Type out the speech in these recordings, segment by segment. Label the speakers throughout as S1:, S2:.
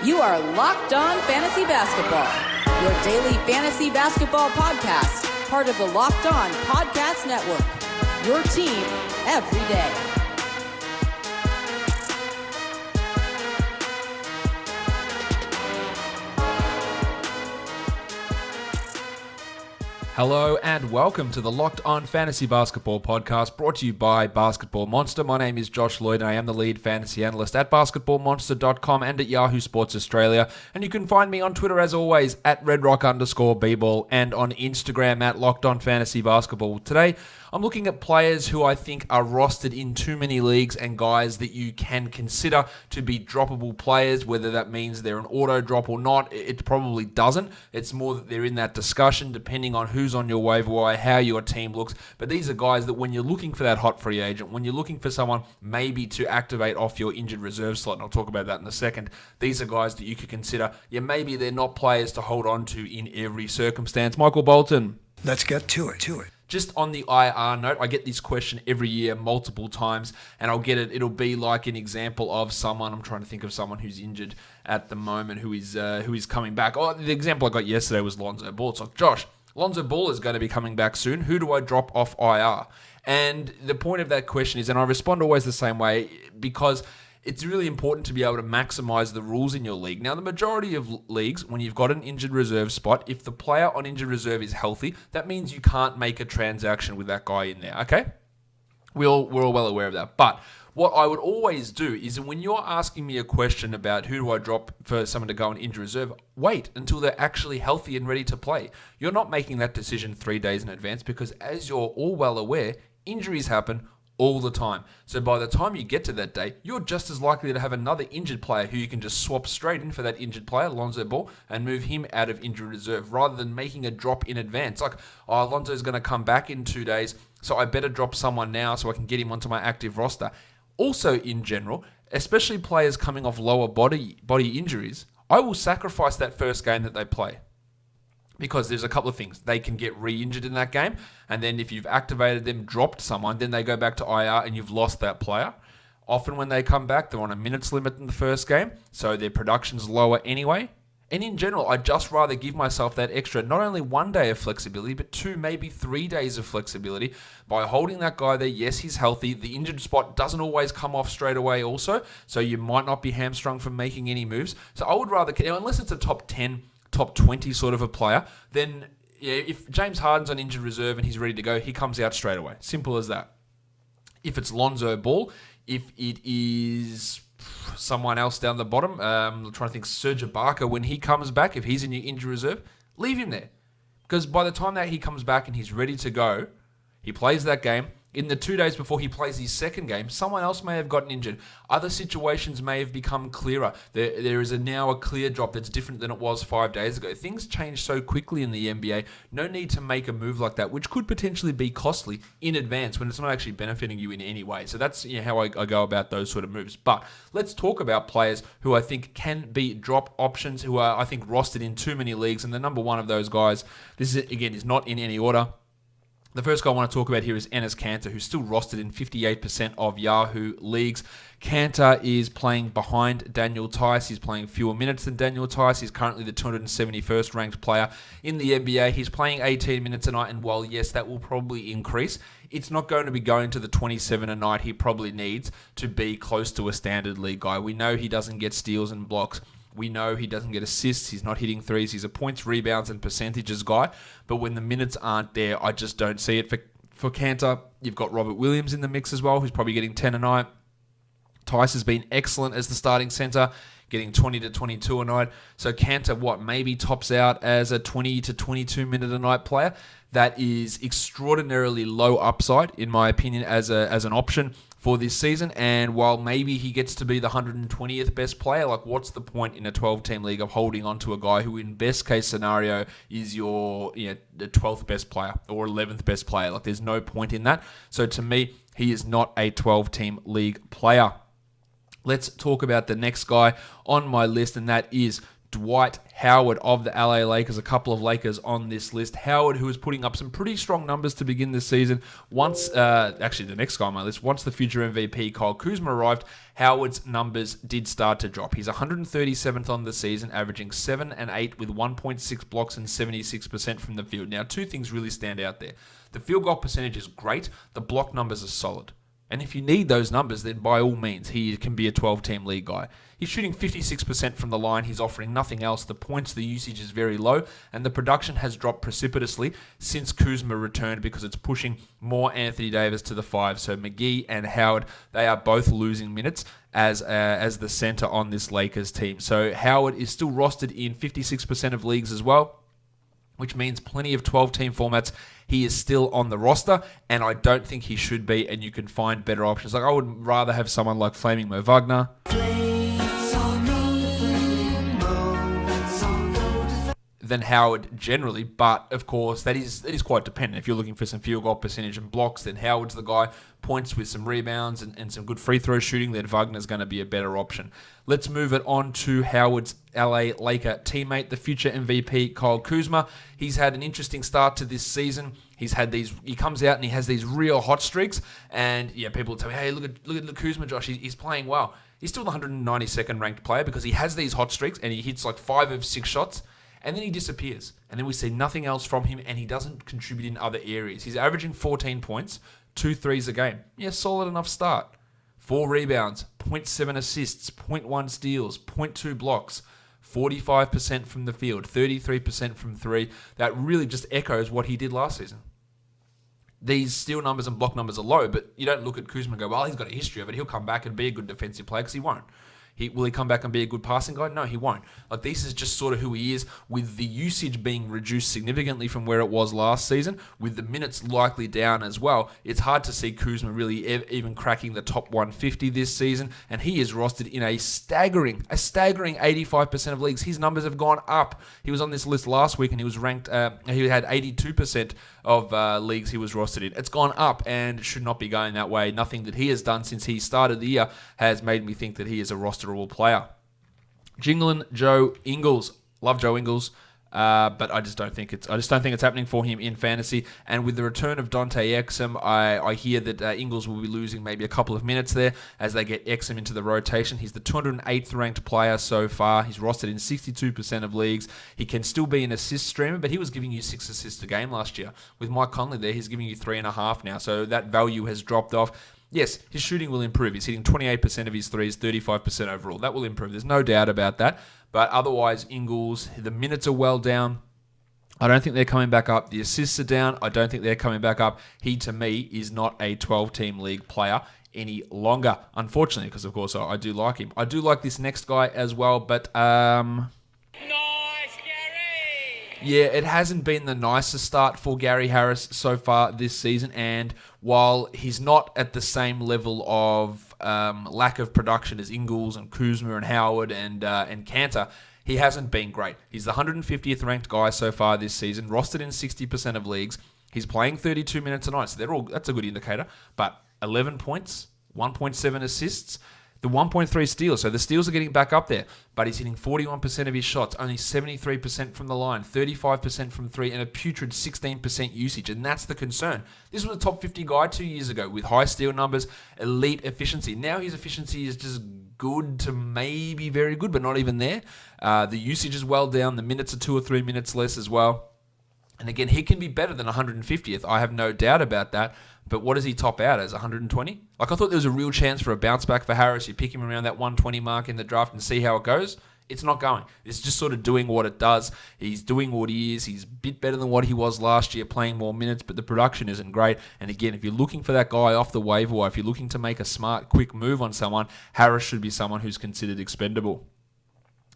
S1: You are Locked On Fantasy Basketball, your daily fantasy basketball podcast, part of the Locked On Podcast Network, your team every day.
S2: Hello and welcome to the Locked On Fantasy Basketball podcast brought to you by Basketball Monster. My name is Josh Lloyd and I am the lead fantasy analyst at basketballmonster.com and at Yahoo Sports Australia. And you can find me on Twitter as always at redrock_bball and on Instagram at Locked On Fantasy Basketball. Today, I'm looking at players who I think are rostered in too many leagues and guys that you can consider to be droppable players, whether that means they're an auto drop or not. It probably doesn't. It's more that they're in that discussion depending on who's on your waiver wire, how your team looks. But these are guys that when you're looking for that hot free agent, when you're looking for someone maybe to activate off your injured reserve slot, and I'll talk about that in a second, these are guys that you could consider, maybe they're not players to hold on to in every circumstance. Michael Bolton.
S3: Let's get to it.
S2: Just on the IR note, I get this question every year multiple times, and I'll get it. It'll be like an example of someone. I'm trying to think of someone who's injured at the moment who is coming back. Oh, the example I got yesterday was Lonzo Ball. It's like, Josh, Lonzo Ball is going to be coming back soon. Who do I drop off IR? And the point of that question is, and I respond always the same way, because it's really important to be able to maximize the rules in your league. Now, the majority of leagues, when you've got an injured reserve spot, if the player on injured reserve is healthy, that means you can't make a transaction with that guy in there, okay? We're all well aware of that. But what I would always do is when you're asking me a question about who do I drop for someone to go on injured reserve, wait until they're actually healthy and ready to play. You're not making that decision 3 days in advance because, as you're all well aware, injuries happen all the time. So by the time you get to that day, you're just as likely to have another injured player who you can just swap straight in for that injured player, Lonzo Ball, and move him out of injured reserve rather than making a drop in advance. Like, oh, Lonzo's going to come back in 2 days, so I better drop someone now so I can get him onto my active roster. Also, in general, especially players coming off lower body injuries, I will sacrifice that first game that they play. Because there's a couple of things. They can get re-injured in that game, and then if you've activated them, dropped someone, then they go back to IR and you've lost that player. Often when they come back, they're on a minutes limit in the first game, so their production's lower anyway. And in general, I'd just rather give myself that extra, not only 1 day of flexibility, but 2, maybe 3 days of flexibility by holding that guy there. Yes, he's healthy. The injured spot doesn't always come off straight away also, so you might not be hamstrung from making any moves. So I would rather, unless it's a top 10, top 20 sort of a player, then if James Harden's on injured reserve and he's ready to go, he comes out straight away. Simple as that. If it's Lonzo Ball, if it is someone else down the bottom, I'm trying to think, Serge Ibaka, when he comes back, if he's in your injured reserve, leave him there. Because by the time that he comes back and he's ready to go, he plays that game. In the 2 days before he plays his second game, someone else may have gotten injured. Other situations may have become clearer. There is now a clear drop that's different than it was 5 days ago. Things change so quickly in the NBA. No need to make a move like that, which could potentially be costly in advance when it's not actually benefiting you in any way. So that's how I go about those sort of moves. But let's talk about players who I think can be drop options, who are, I think, rostered in too many leagues. And the number one of those guys, this is, again, is not in any order. The first guy I want to talk about here is Enes Kanter, who's still rostered in 58% of Yahoo leagues. Kanter is playing behind Daniel Tice. He's playing fewer minutes than Daniel Tice. He's currently the 271st ranked player in the NBA. He's playing 18 minutes a night, and while, yes, that will probably increase, it's not going to be going to the 27 a night he probably needs to be close to a standard league guy. We know he doesn't get steals and blocks. We know he doesn't get assists. He's not hitting threes. He's a points, rebounds, and percentages guy. But when the minutes aren't there, I just don't see it. For Kanter, you've got Robert Williams in the mix as well, who's probably getting 10 a night. Tice has been excellent as the starting center, getting 20 to 22 a night. So Kanter, maybe tops out as a 20 to 22 minute a night player. That is extraordinarily low upside, in my opinion, as an option for this season. And while maybe he gets to be the 120th best player, what's the point in a 12-team league of holding on to a guy who, in best case scenario, is your the 12th best player or 11th best player? There's no point in that. So to me, he is not a 12-team league player. Let's talk about the next guy on my list, and that is Dwight Howard of the LA Lakers, a couple of Lakers on this list. Howard, who was putting up some pretty strong numbers to begin this season. Actually the next guy on my list, once the future MVP Kyle Kuzma arrived, Howard's numbers did start to drop. He's 137th on the season, averaging 7 and 8 with 1.6 blocks and 76% from the field. Now, two things really stand out there. The field goal percentage is great. The block numbers are solid. And if you need those numbers, then by all means, he can be a 12-team league guy. He's shooting 56% from the line. He's offering nothing else. The points, the usage is very low, and the production has dropped precipitously since Kuzma returned because it's pushing more Anthony Davis to the 5. So McGee and Howard, they are both losing minutes as the center on this Lakers team. So Howard is still rostered in 56% of leagues as well, which means plenty of 12-team formats. He is still on the roster, and I don't think he should be, and you can find better options. Like, I would rather have someone like Flaming Mo Wagner than Howard generally, but of course that is quite dependent. If you're looking for some field goal percentage and blocks, then Howard's the guy. Points with some rebounds and some good free throw shooting, then Wagner's going to be a better option. Let's move it on to Howard's LA Laker teammate, the future MVP Kyle Kuzma. He's had an interesting start to this season. He comes out and he has these real hot streaks, and yeah, people tell me, hey, look at Kuzma, Josh, he's playing well. He's still the 192nd ranked player because he has these hot streaks and he hits like 5 of 6 shots. And then he disappears. And then we see nothing else from him, and he doesn't contribute in other areas. He's averaging 14 points, 2 threes a game. Yeah, solid enough start. 4 rebounds, 0.7 assists, 0.1 steals, 0.2 blocks, 45% from the field, 33% from 3. That really just echoes what he did last season. These steal numbers and block numbers are low, but you don't look at Kuzma and go, well, he's got a history of it. He'll come back and be a good defensive player, because he won't. Will he come back and be a good passing guy? No, he won't. Like, this is just sort of who he is, with the usage being reduced significantly from where it was last season, with the minutes likely down as well. It's hard to see Kuzma really even cracking the top 150 this season, and he is rostered in a staggering 85% of leagues. His numbers have gone up. He was on this list last week, and he was ranked, he had 82% of leagues he was rostered in. It's gone up, and should not be going that way. Nothing that he has done since he started the year has made me think that he is a rosterable player. Jingling Joe Ingles. Love Joe Ingles. But I just don't think it's happening for him in fantasy. And with the return of Dante Exum, I hear that Ingles will be losing maybe a couple of minutes there as they get Exum into the rotation. He's the 208th ranked player so far. He's rostered in 62% of leagues. He can still be an assist streamer, but he was giving you 6 assists a game last year. With Mike Conley there, he's giving you 3.5 now. So that value has dropped off. Yes, his shooting will improve. He's hitting 28% of his threes, 35% overall. That will improve. There's no doubt about that. But otherwise, Ingles, the minutes are well down. I don't think they're coming back up. The assists are down. I don't think they're coming back up. He, to me, is not a 12-team league player any longer, unfortunately, because, of course, I do like him. I do like this next guy as well, but yeah, it hasn't been the nicest start for Gary Harris so far this season, and while he's not at the same level of lack of production as Ingles and Kuzma and Howard and Kanter, he hasn't been great. He's the 150th ranked guy so far this season, rostered in 60% of leagues. He's playing 32 minutes a night, so that's a good indicator, but 11 points, 1.7 assists, the 1.3 steals, so the steals are getting back up there, but he's hitting 41% of his shots, only 73% from the line, 35% from 3, and a putrid 16% usage, and that's the concern. This was a top 50 guy 2 years ago with high steal numbers, elite efficiency. Now his efficiency is just good to maybe very good, but not even there. The usage is well down, the minutes are 2 or 3 minutes less as well. And again, he can be better than 150th. I have no doubt about that. But what does he top out as, 120? Like, I thought there was a real chance for a bounce back for Harris. You pick him around that 120 mark in the draft and see how it goes. It's not going. It's just sort of doing what it does. He's doing what he is. He's a bit better than what he was last year, playing more minutes, but the production isn't great. And again, if you're looking for that guy off the waiver wire, if you're looking to make a smart, quick move on someone, Harris should be someone who's considered expendable.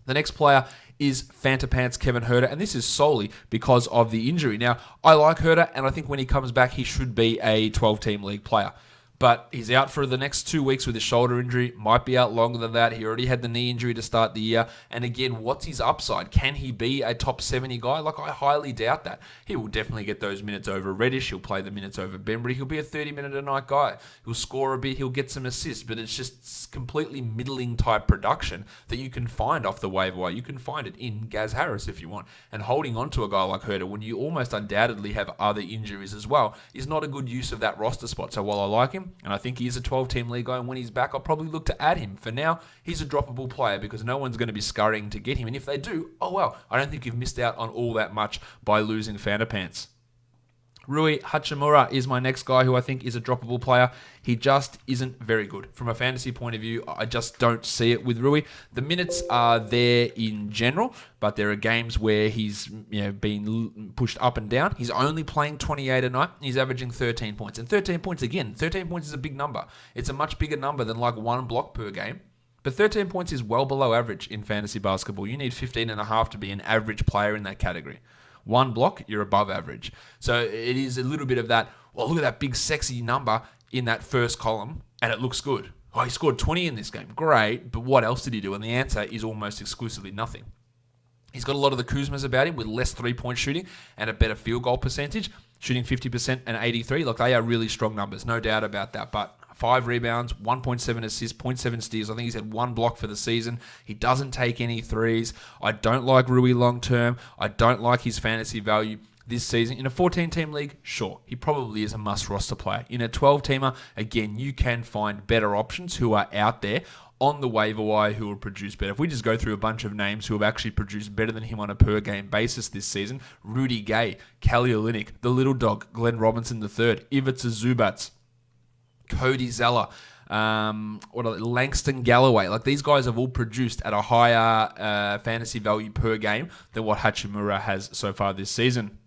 S2: The next player is Fanta Pants Kevin Huerter, and this is solely because of the injury. Now, I like Huerter, and I think when he comes back, he should be a 12-team league player. but he's out for the next 2 weeks with his shoulder injury. Might be out longer than that. He already had the knee injury to start the year. And again, what's his upside? Can he be a top 70 guy? Like, I highly doubt that. He will definitely get those minutes over Reddish. He'll play the minutes over Bembry. He'll be a 30-minute-a-night guy. He'll score a bit. He'll get some assists. But it's just completely middling type production that you can find off the waiver wire. You can find it in Gaz Harris if you want. And holding on to a guy like Herter when you almost undoubtedly have other injuries as well is not a good use of that roster spot. So while I like him, and I think he is a 12-team league guy, and when he's back, I'll probably look to add him. For now, he's a droppable player because no one's going to be scurrying to get him. And if they do, oh well, I don't think you've missed out on all that much by losing Fanapants. Rui Hachimura is my next guy who I think is a droppable player. He just isn't very good. From a fantasy point of view, I just don't see it with Rui. The minutes are there in general, but there are games where he's been pushed up and down. He's only playing 28 a night. He's averaging 13 points. And 13 points is a big number. It's a much bigger number than like 1 block per game. But 13 points is well below average in fantasy basketball. You need 15.5 to be an average player in that category. 1 block, you're above average. So it is a little bit of that, well, look at that big sexy number in that first column, and it looks good. Oh, he scored 20 in this game. Great, but what else did he do? And the answer is almost exclusively nothing. He's got a lot of the Kuzmas about him with less 3-point shooting and a better field goal percentage, shooting 50% and 83. Look, they are really strong numbers, no doubt about that. But 5 rebounds, 1.7 assists, 0.7 steals. I think he's had 1 block for the season. He doesn't take any threes. I don't like Rui long term. I don't like his fantasy value this season. In a 14-team league, sure, he probably is a must-roster player. In a 12-teamer, again, you can find better options who are out there on the waiver wire who will produce better. If we just go through a bunch of names who have actually produced better than him on a per-game basis this season, Rudy Gay, Kelly Olynyk, the Little Dog, Glenn Robinson III, Ivica Zubats, Cody Zeller, Langston Galloway. Like, these guys have all produced at a higher fantasy value per game than what Hachimura has so far this season.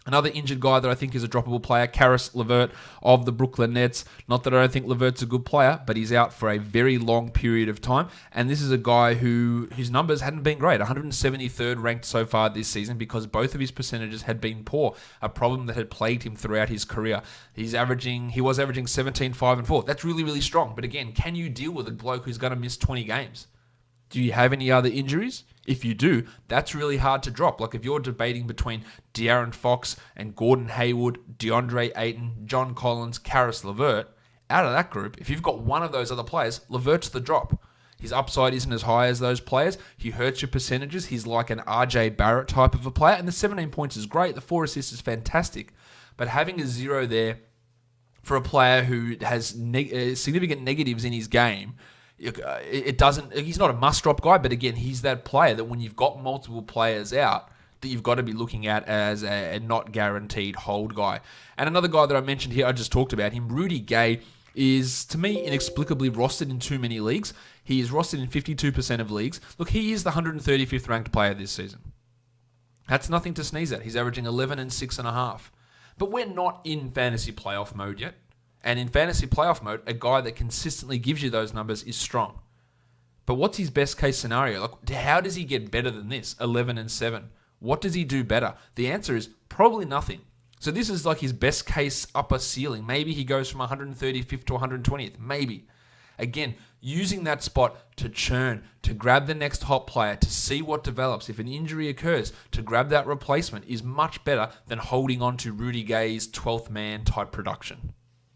S2: Another injured guy that I think is a droppable player, Karis LeVert of the Brooklyn Nets. Not that I don't think LeVert's a good player, but he's out for a very long period of time. And this is a guy whose numbers hadn't been great. 173rd ranked so far this season because both of his percentages had been poor, a problem that had plagued him throughout his career. He was averaging 17, 5, and 4. That's really, really strong. But again, can you deal with a bloke who's going to miss 20 games? Do you have any other injuries? If you do, that's really hard to drop. Like, if you're debating between De'Aaron Fox and Gordon Hayward, DeAndre Ayton, John Collins, Karis LeVert, out of that group, if you've got one of those other players, LeVert's the drop. His upside isn't as high as those players. He hurts your percentages. He's like an RJ Barrett type of a player. And the 17 points is great. The 4 assists is fantastic. But having a 0 there for a player who has significant negatives in his game, it doesn't. He's not a must-drop guy, but again, he's that player that when you've got multiple players out, that you've got to be looking at as a not guaranteed hold guy. And another guy that I mentioned here, I just talked about him, Rudy Gay, is, to me, inexplicably rostered in too many leagues. He is rostered in 52% of leagues. Look, he is the 135th ranked player this season. That's nothing to sneeze at. He's averaging 11 and 6.5. But we're not in fantasy playoff mode yet. And in fantasy playoff mode, a guy that consistently gives you those numbers is strong. But what's his best case scenario? Like, how does he get better than this? 11 and 7. What does he do better? The answer is probably nothing. So this is like his best case upper ceiling. Maybe he goes from 135th to 120th. Maybe. Again, using that spot to churn, to grab the next hot player, to see what develops. If an injury occurs, to grab that replacement is much better than holding on to Rudy Gay's 12th man type production.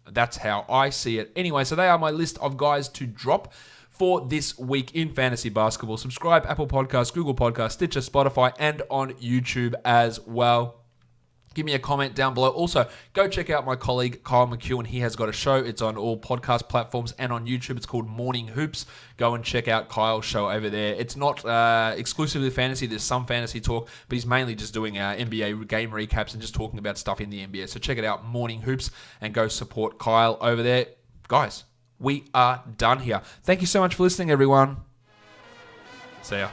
S2: That's how I see it. Anyway, so they are my list of guys to drop for this week in fantasy basketball. Subscribe, Apple Podcasts, Google Podcasts, Stitcher, Spotify, and on YouTube as well. Give me a comment down below. Also, go check out my colleague, Kyle McEwen. He has got a show. It's on all podcast platforms and on YouTube. It's called Morning Hoops. Go and check out Kyle's show over there. It's not exclusively fantasy. There's some fantasy talk, but he's mainly just doing NBA game recaps and just talking about stuff in the NBA. So check it out, Morning Hoops, and go support Kyle over there. Guys, we are done here. Thank you so much for listening, everyone. See ya.